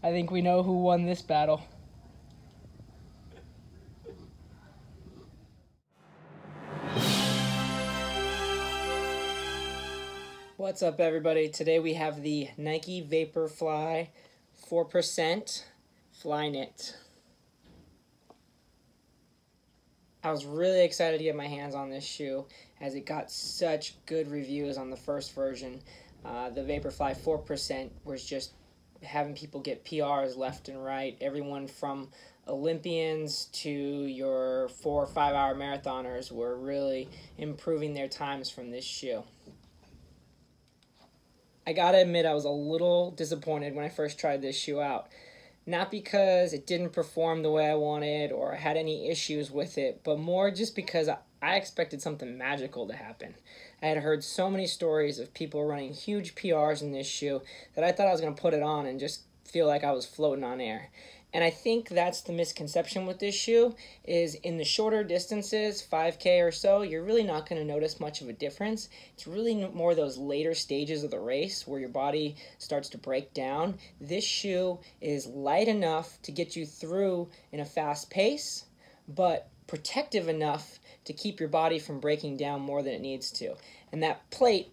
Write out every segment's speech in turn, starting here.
I think we know who won this battle. What's up, everybody? Today we have the Nike Vaporfly 4% Fly Knit. I was really excited to get my hands on this shoe as it got such good reviews on the first version. The Vaporfly 4% was just having people get PRs left and right. Everyone from Olympians to your 4 or 5 hour marathoners were really improving their times from this shoe. I gotta admit, I was a little disappointed when I first tried this shoe out. Not because it didn't perform the way I wanted or I had any issues with it, but more just because I expected something magical to happen. I had heard so many stories of people running huge PRs in this shoe that I thought I was going to put it on and just feel like I was floating on air. And I think that's the misconception with this shoe, is in the shorter distances, 5K or so, you're really not going to notice much of a difference. It's really more those later stages of the race where your body starts to break down. This shoe is light enough to get you through in a fast pace, but protective enough to keep your body from breaking down more than it needs to. And that plate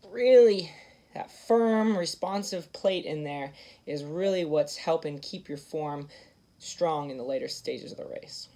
really... that firm, responsive plate in there is really what's helping keep your form strong in the later stages of the race.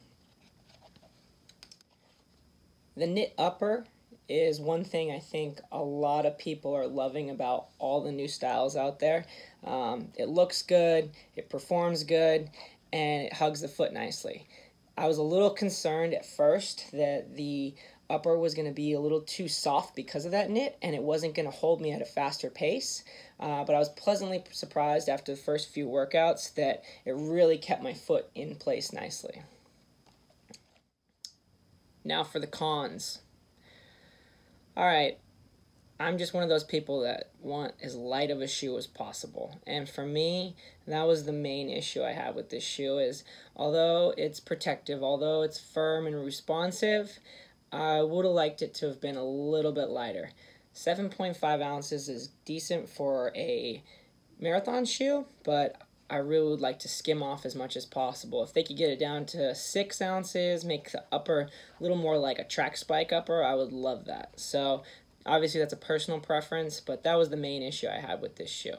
The knit upper is one thing I think a lot of people are loving about all the new styles out there. It looks good, it performs good, and it hugs the foot nicely. I was a little concerned at first that the upper was going to be a little too soft because of that knit, and it wasn't going to hold me at a faster pace. But I was pleasantly surprised after the first few workouts that it really kept my foot in place nicely. Now for the cons. Alright, I'm just one of those people that want as light of a shoe as possible. And for me, that was the main issue I had with this shoe, is although it's protective, although it's firm and responsive, I would have liked it to have been a little bit lighter. 7.5 ounces is decent for a marathon shoe, but I really would like to skim off as much as possible. If they could get it down to 6 ounces, make the upper a little more like a track spike upper, I would love that. So obviously that's a personal preference, but that was the main issue I had with this shoe.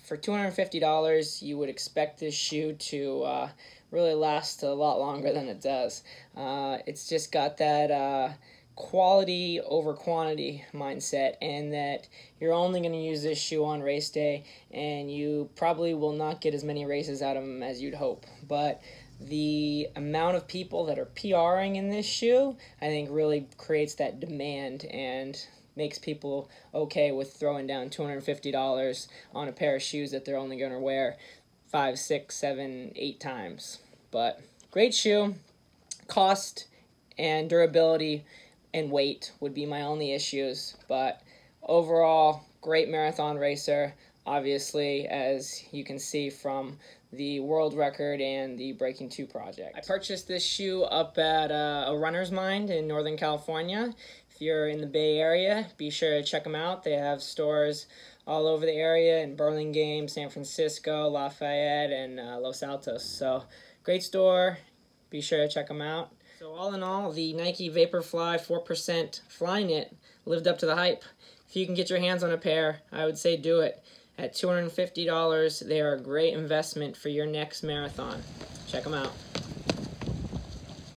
For $250, you would expect this shoe to really last a lot longer than it does. It's just got that quality over quantity mindset, and that you're only going to use this shoe on race day, and you probably will not get as many races out of them as you'd hope. But the amount of people that are PRing in this shoe, I think, really creates that demand and makes people okay with throwing down $250 on a pair of shoes that they're only going to wear 5, 6, 7, 8 times. But great shoe. Cost and durability and weight would be my only issues, but overall, great marathon racer, obviously, as you can see from the world record and the Breaking 2 project. I purchased this shoe up at a Runner's Mind in Northern California. If you're in the Bay Area, be sure to check them out. They have stores all over the area in Burlingame, San Francisco, Lafayette, and Los Altos. So, great store. Be sure to check them out. So all in all, the Nike Vaporfly 4% Fly Knit lived up to the hype. If you can get your hands on a pair, I would say do it. At $250, they are a great investment for your next marathon. Check them out.